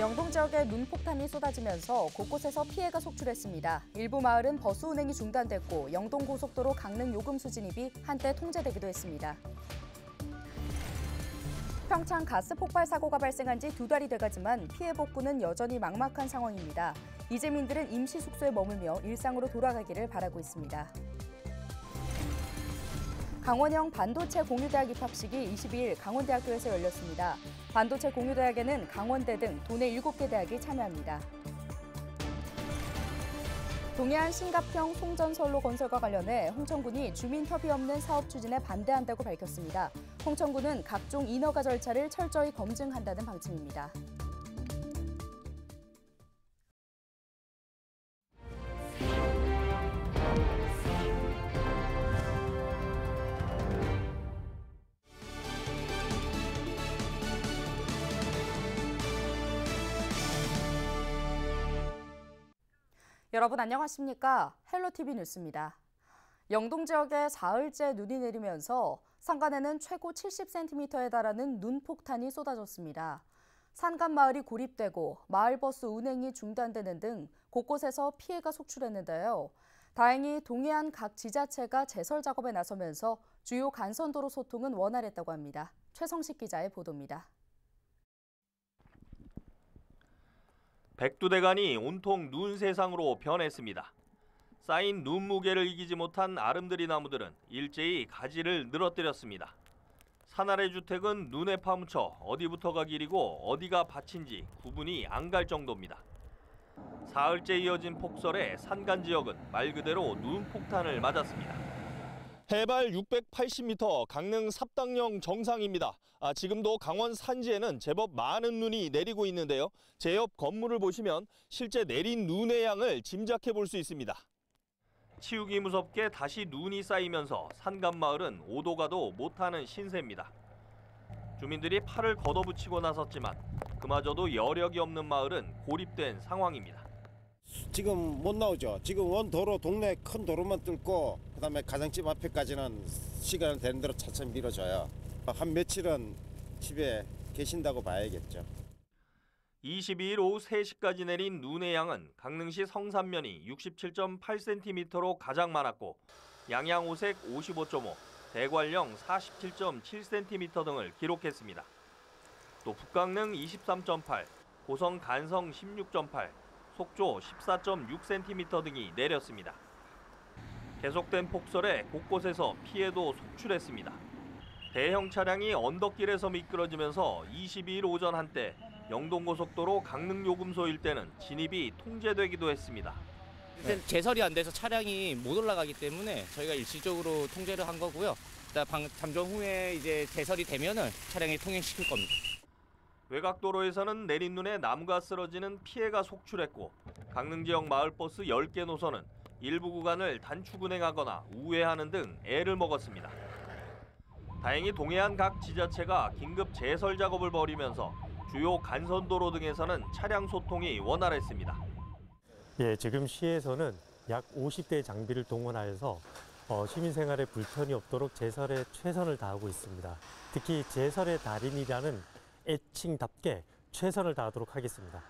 영동 지역에 눈폭탄이 쏟아지면서 곳곳에서 피해가 속출했습니다. 일부 마을은 버스 운행이 중단됐고 영동 고속도로 강릉 요금소 진입이 한때 통제되기도 했습니다. 평창 가스 폭발 사고가 발생한 지 2달이 돼가지만 피해 복구는 여전히 막막한 상황입니다. 이재민들은 임시 숙소에 머물며 일상으로 돌아가기를 바라고 있습니다. 강원형 반도체 공유대학 입학식이 22일 강원대학교에서 열렸습니다. 반도체 공유대학에는 강원대 등 도내 7개 대학이 참여합니다. 동해안 신갑형 송전선로 건설과 관련해 홍천군이 주민협의 없는 사업 추진에 반대한다고 밝혔습니다. 홍천군은 각종 인허가 절차를 철저히 검증한다는 방침입니다. 여러분 안녕하십니까? 헬로티비 뉴스입니다. 영동 지역에 사흘째 눈이 내리면서 산간에는 최고 70cm에 달하는 눈폭탄이 쏟아졌습니다. 산간 마을이 고립되고 마을버스 운행이 중단되는 등 곳곳에서 피해가 속출했는데요. 다행히 동해안 각 지자체가 제설 작업에 나서면서 주요 간선도로 소통은 원활했다고 합니다. 최성식 기자의 보도입니다. 백두대간이 온통 눈 세상으로 변했습니다. 쌓인 눈 무게를 이기지 못한 아름드리 나무들은 일제히 가지를 늘어뜨렸습니다. 산아래 주택은 눈에 파묻혀 어디부터가 길이고 어디가 밭인지 구분이 안 갈 정도입니다. 사흘째 이어진 폭설에 산간 지역은 말 그대로 눈폭탄을 맞았습니다. 해발 680m 강릉 삽당령 정상입니다. 지금도 강원 산지에는 제법 많은 눈이 내리고 있는데요. 제 옆 건물을 보시면 실제 내린 눈의 양을 짐작해 볼 수 있습니다. 치우기 무섭게 다시 눈이 쌓이면서 산간 마을은 오도 가도 못하는 신세입니다. 주민들이 팔을 걷어붙이고 나섰지만 그마저도 여력이 없는 마을은 고립된 상황입니다. 지금 못 나오죠. 지금 원도로 동네 큰 도로만 뚫고 그다음에 가정집 앞에까지는 시간 되는 대로 차츰 밀어줘요. 한 며칠은 집에 계신다고 봐야겠죠. 22일 오후 3시까지 내린 눈의 양은 강릉시 성산면이 67.8cm로 가장 많았고 양양 오색 55.5, 대관령 47.7cm 등을 기록했습니다. 또 북강릉 23.8, 고성 간성 16.8, 속초 14.6cm 등이 내렸습니다. 계속된 폭설에 곳곳에서 피해도 속출했습니다. 대형 차량이 언덕길에서 미끄러지면서 22일 오전 한때 영동고속도로 강릉요금소 일대는 진입이 통제되기도 했습니다. 일단 제설이 안 돼서 차량이 못 올라가기 때문에 저희가 일시적으로 통제를 한 거고요. 잠정 후에 이제 제설이 되면은 차량이 통행시킬 겁니다. 외곽도로에서는 내린 눈에 나무가 쓰러지는 피해가 속출했고 강릉 지역 마을버스 10개 노선은 일부 구간을 단축 운행하거나 우회하는 등 애를 먹었습니다. 다행히 동해안 각 지자체가 긴급 제설 작업을 벌이면서 주요 간선도로 등에서는 차량 소통이 원활했습니다. 지금 시에서는 약 50대의 장비를 동원하여서 시민 생활에 불편이 없도록 제설에 최선을 다하고 있습니다. 특히 제설의 달인이라는 애칭답게 최선을 다하도록 하겠습니다.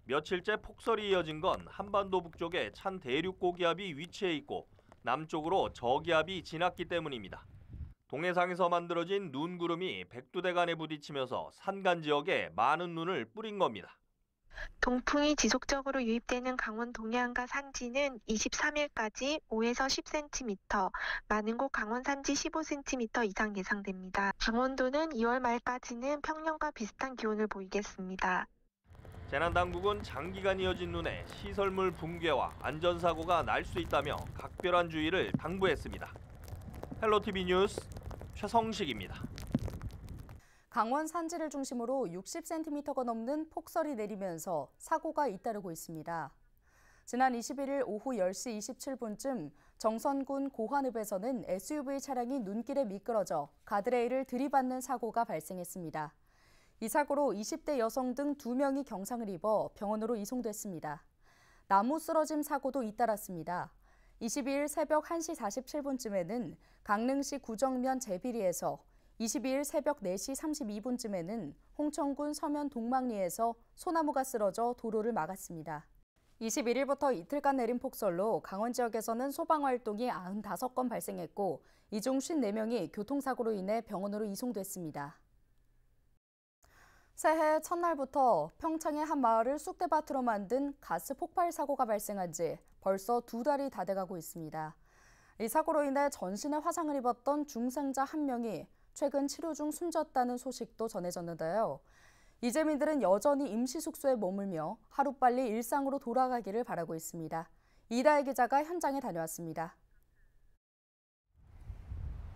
며칠째 폭설이 이어진 건 한반도 북쪽에 찬 대륙 고기압이 위치해 있고 남쪽으로 저기압이 지났기 때문입니다. 동해상에서 만들어진 눈구름이 백두대간에 부딪히면서 산간 지역에 많은 눈을 뿌린 겁니다. 동풍이 지속적으로 유입되는 강원 동해안과 산지는 23일까지 5에서 10cm, 많은 곳 강원 산지 15cm 이상 예상됩니다. 강원도는 2월 말까지는 평년과 비슷한 기온을 보이겠습니다. 재난당국은 장기간 이어진 눈에 시설물 붕괴와 안전사고가 날 수 있다며 각별한 주의를 당부했습니다. 헬로티비 뉴스 최성식입니다. 강원 산지를 중심으로 60cm가 넘는 폭설이 내리면서 사고가 잇따르고 있습니다. 지난 21일 오후 10시 27분쯤 정선군 고환읍에서는 SUV 차량이 눈길에 미끄러져 가드레일을 들이받는 사고가 발생했습니다. 이 사고로 20대 여성 등 2명이 경상을 입어 병원으로 이송됐습니다. 나무 쓰러짐 사고도 잇따랐습니다. 22일 새벽 1시 47분쯤에는 강릉시 구정면 제비리에서 22일 새벽 4시 32분쯤에는 홍천군 서면 동막리에서 소나무가 쓰러져 도로를 막았습니다. 21일부터 이틀간 내린 폭설로 강원 지역에서는 소방활동이 95건 발생했고 이 중 54명이 교통사고로 인해 병원으로 이송됐습니다. 새해 첫날부터 평창의 한 마을을 쑥대밭으로 만든 가스 폭발 사고가 발생한 지 벌써 2달이 다 돼가고 있습니다. 이 사고로 인해 전신에 화상을 입었던 중상자 1명이 최근 치료 중 숨졌다는 소식도 전해졌는데요. 이재민들은 여전히 임시 숙소에 머물며 하루빨리 일상으로 돌아가기를 바라고 있습니다. 이다혜 기자가 현장에 다녀왔습니다.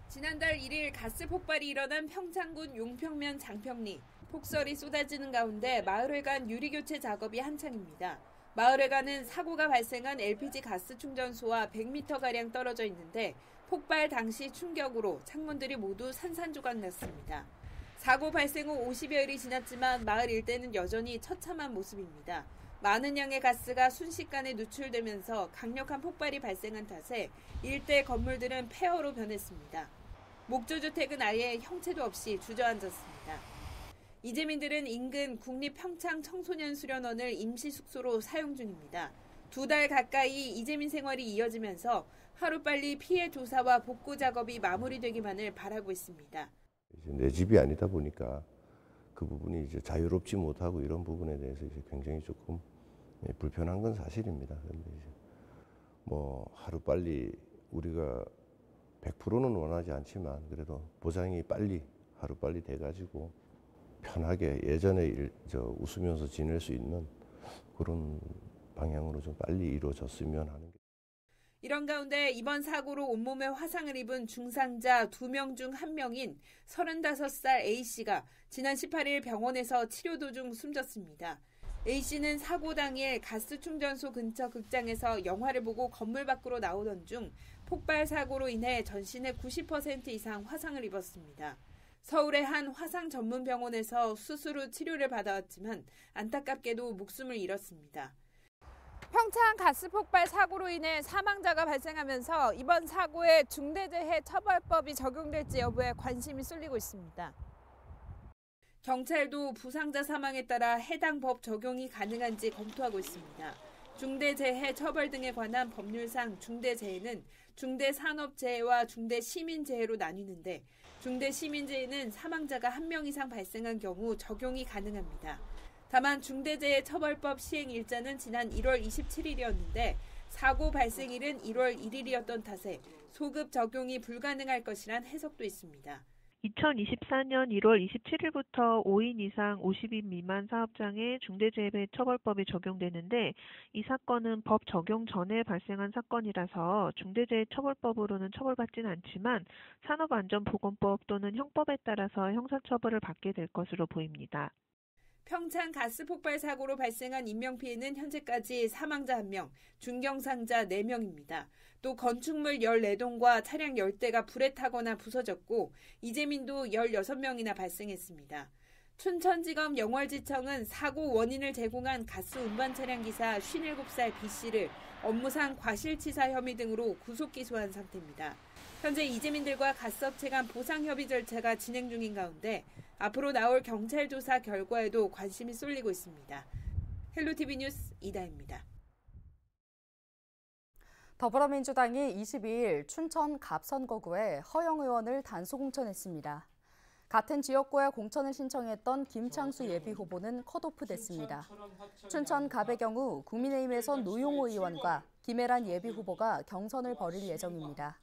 지난달 1일 가스 폭발이 일어난 평창군 용평면 장평리. 폭설이 쏟아지는 가운데 마을회관 유리교체 작업이 한창입니다. 마을회관은 사고가 발생한 LPG 가스 충전소와 100m가량 떨어져 있는데 폭발 당시 충격으로 창문들이 모두 산산조각 났습니다. 사고 발생 후 50여일이 지났지만 마을 일대는 여전히 처참한 모습입니다. 많은 양의 가스가 순식간에 누출되면서 강력한 폭발이 발생한 탓에 일대 건물들은 폐허로 변했습니다. 목조주택은 아예 형체도 없이 주저앉았습니다. 이재민들은 인근 국립평창청소년수련원을 임시숙소로 사용 중입니다. 2달 가까이 이재민 생활이 이어지면서 하루빨리 피해 조사와 복구 작업이 마무리되기만을 바라고 있습니다. 이제 내 집이 아니다 보니까 그 부분이 이제 자유롭지 못하고 이런 부분에 대해서 이제 굉장히 조금 불편한 건 사실입니다. 그런데 이제 뭐 하루빨리 우리가 100%는 원하지 않지만 그래도 보장이 빨리 하루빨리 돼가지고 편하게 예전에 웃으면서 지낼 수 있는 그런 방향으로 좀 빨리 이루어졌으면 하는 게. 이런 가운데 이번 사고로 온몸에 화상을 입은 중상자 2명 중 1명인 35살 A씨가 지난 18일 병원에서 치료 도중 숨졌습니다. A씨는 사고 당일 가스 충전소 근처 극장에서 영화를 보고 건물 밖으로 나오던 중 폭발 사고로 인해 전신의 90% 이상 화상을 입었습니다. 서울의 한 화상 전문 병원에서 수술 후 치료를 받아왔지만 안타깝게도 목숨을 잃었습니다. 평창 가스 폭발 사고로 인해 사망자가 발생하면서 이번 사고에 중대재해 처벌법이 적용될지 여부에 관심이 쏠리고 있습니다. 경찰도 부상자 사망에 따라 해당 법 적용이 가능한지 검토하고 있습니다. 중대재해 처벌 등에 관한 법률상 중대재해는 중대산업재해와 중대시민재해로 나뉘는데 중대시민재해는 사망자가 1명 이상 발생한 경우 적용이 가능합니다. 다만 중대재해처벌법 시행 일자는 지난 1월 27일이었는데 사고 발생일은 1월 1일이었던 탓에 소급 적용이 불가능할 것이란 해석도 있습니다. 2024년 1월 27일부터 5인 이상 50인 미만 사업장에 중대재해처벌법이 적용되는데 이 사건은 법 적용 전에 발생한 사건이라서 중대재해처벌법으로는 처벌받지는 않지만 산업안전보건법 또는 형법에 따라서 형사처벌을 받게 될 것으로 보입니다. 평창 가스 폭발 사고로 발생한 인명피해는 현재까지 사망자 1명, 중경상자 4명입니다. 또 건축물 14동과 차량 10대가 불에 타거나 부서졌고 이재민도 16명이나 발생했습니다. 춘천지검 영월지청은 사고 원인을 제공한 가스 운반 차량 기사 57살 B씨를 업무상 과실치사 혐의 등으로 구속 기소한 상태입니다. 현재 이재민들과 가스업체 간 보상협의 절차가 진행 중인 가운데 앞으로 나올 경찰 조사 결과에도 관심이 쏠리고 있습니다. 헬로티비 뉴스 이다혜입니다. 더불어민주당이 22일 춘천 갑선거구에 허영 의원을 단수 공천했습니다. 같은 지역구에 공천을 신청했던 김창수 예비후보는 컷오프됐습니다. 춘천 갑의 경우 국민의힘에선 노용호 의원과 김혜란 예비후보가 경선을 벌일 예정입니다.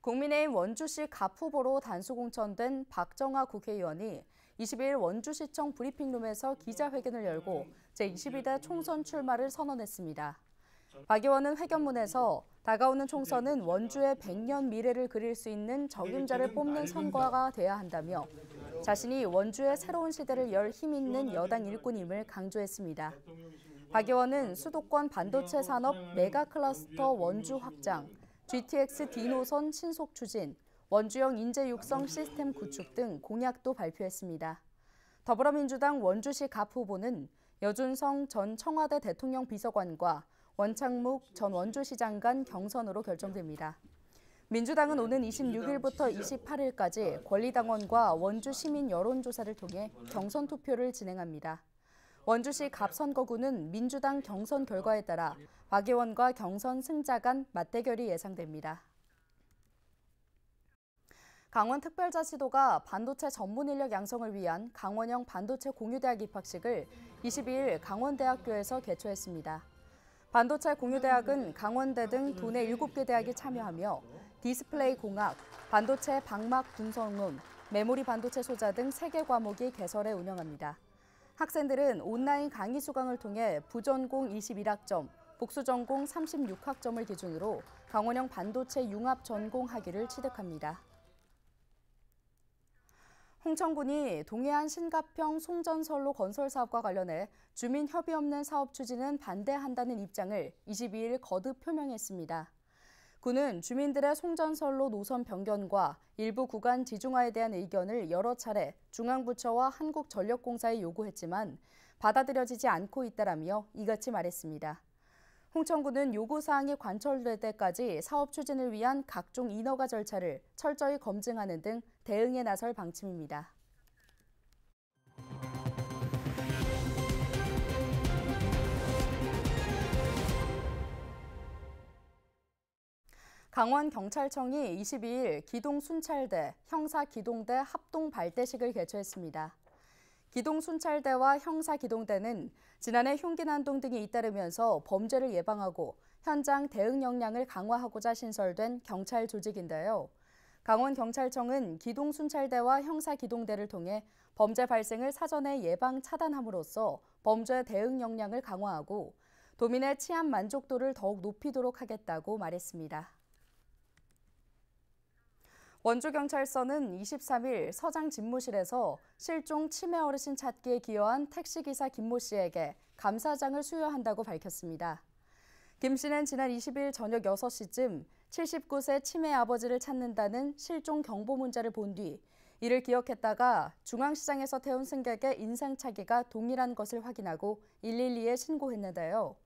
국민의힘 원주시 갑 후보로 단수 공천된 박정아 국회의원이 22일 원주시청 브리핑룸에서 기자회견을 열고 제22대 총선 출마를 선언했습니다. 박 의원은 회견문에서 다가오는 총선은 원주의 100년 미래를 그릴 수 있는 적임자를 뽑는 선거가 돼야 한다며 자신이 원주의 새로운 시대를 열 힘 있는 여당 일꾼임을 강조했습니다. 박 의원은 수도권 반도체 산업 메가클러스터 원주 확장, GTX D노선 신속 추진, 원주형 인재 육성 시스템 구축 등 공약도 발표했습니다. 더불어민주당 원주시 갑 후보는 여준성 전 청와대 대통령 비서관과 원창묵 전 원주시장 간 경선으로 결정됩니다. 민주당은 오는 26일부터 28일까지 권리당원과 원주 시민 여론조사를 통해 경선 투표를 진행합니다. 원주시 갑선거구는 민주당 경선 결과에 따라 박 의원과 경선 승자 간 맞대결이 예상됩니다. 강원특별자치도가 반도체 전문 인력 양성을 위한 강원형 반도체 공유대학 입학식을 22일 강원대학교에서 개최했습니다. 반도체 공유대학은 강원대 등 도내 7개 대학이 참여하며 디스플레이 공학, 반도체 방막 분석론, 메모리 반도체 소자 등 3개 과목이 개설해 운영합니다. 학생들은 온라인 강의 수강을 통해 부전공 21학점, 복수전공 36학점을 기준으로 강원형 반도체 융합 전공 학위를 취득합니다. 홍천군이 동해안 신가평 송전선로 건설 사업과 관련해 주민 협의 없는 사업 추진은 반대한다는 입장을 22일 거듭 표명했습니다. 군은 주민들의 송전선로 노선 변경과 일부 구간 지중화에 대한 의견을 여러 차례 중앙부처와 한국전력공사에 요구했지만 받아들여지지 않고 있다라며 이같이 말했습니다. 홍천군은 요구사항이 관철될 때까지 사업 추진을 위한 각종 인허가 절차를 철저히 검증하는 등 대응에 나설 방침입니다. 강원경찰청이 22일 기동순찰대, 형사기동대 합동발대식을 개최했습니다. 기동순찰대와 형사기동대는 지난해 흉기난동 등이 잇따르면서 범죄를 예방하고 현장 대응 역량을 강화하고자 신설된 경찰 조직인데요. 강원경찰청은 기동순찰대와 형사기동대를 통해 범죄 발생을 사전에 예방 차단함으로써 범죄 대응 역량을 강화하고 도민의 치안 만족도를 더욱 높이도록 하겠다고 말했습니다. 원주경찰서는 23일 서장 집무실에서 실종 치매 어르신 찾기에 기여한 택시기사 김모 씨에게 감사장을 수여한다고 밝혔습니다. 김 씨는 지난 20일 저녁 6시쯤 79세 치매 아버지를 찾는다는 실종 경보 문자를 본 뒤 이를 기억했다가 중앙시장에서 태운 승객의 인상착의가 동일한 것을 확인하고 112에 신고했는데요.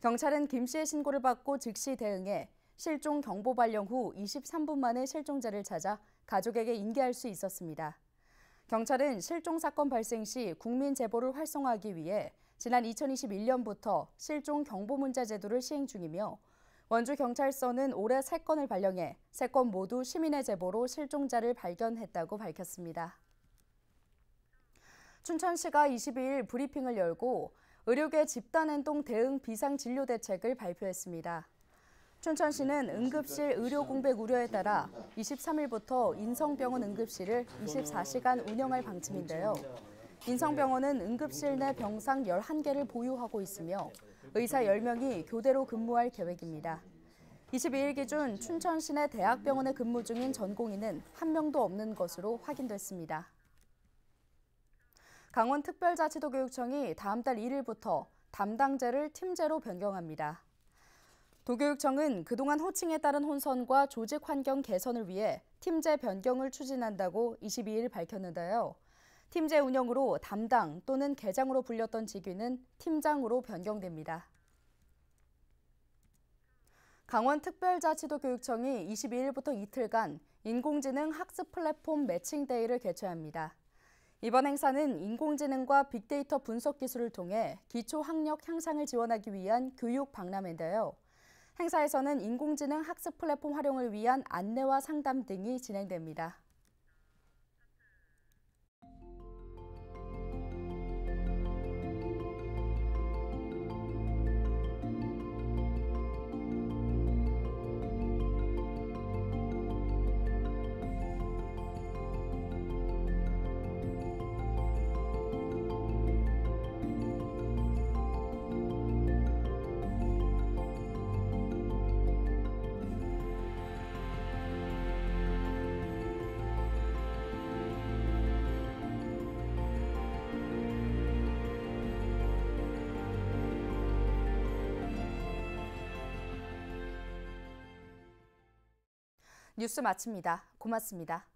경찰은 김 씨의 신고를 받고 즉시 대응해 실종 경보 발령 후 23분 만에 실종자를 찾아 가족에게 인계할 수 있었습니다. 경찰은 실종 사건 발생 시 국민 제보를 활성화하기 위해 지난 2021년부터 실종 경보 문자 제도를 시행 중이며 원주경찰서는 올해 3건을 발령해 3건 모두 시민의 제보로 실종자를 발견했다고 밝혔습니다. 춘천시가 22일 브리핑을 열고 의료계 집단행동 대응 비상진료 대책을 발표했습니다. 춘천시는 응급실 의료 공백 우려에 따라 23일부터 인성병원 응급실을 24시간 운영할 방침인데요. 인성병원은 응급실 내 병상 11개를 보유하고 있으며 의사 10명이 교대로 근무할 계획입니다. 22일 기준 춘천시 내 대학병원에 근무 중인 전공의는 1명도 없는 것으로 확인됐습니다. 강원특별자치도교육청이 다음 달 1일부터 담당제를 팀제로 변경합니다. 도교육청은 그동안 호칭에 따른 혼선과 조직 환경 개선을 위해 팀제 변경을 추진한다고 22일 밝혔는데요. 팀제 운영으로 담당 또는 계장으로 불렸던 직위는 팀장으로 변경됩니다. 강원특별자치도교육청이 22일부터 이틀간 인공지능 학습 플랫폼 매칭데이를 개최합니다. 이번 행사는 인공지능과 빅데이터 분석 기술을 통해 기초학력 향상을 지원하기 위한 교육 박람회인데요. 행사에서는 인공지능 학습 플랫폼 활용을 위한 안내와 상담 등이 진행됩니다. 뉴스 마칩니다. 고맙습니다.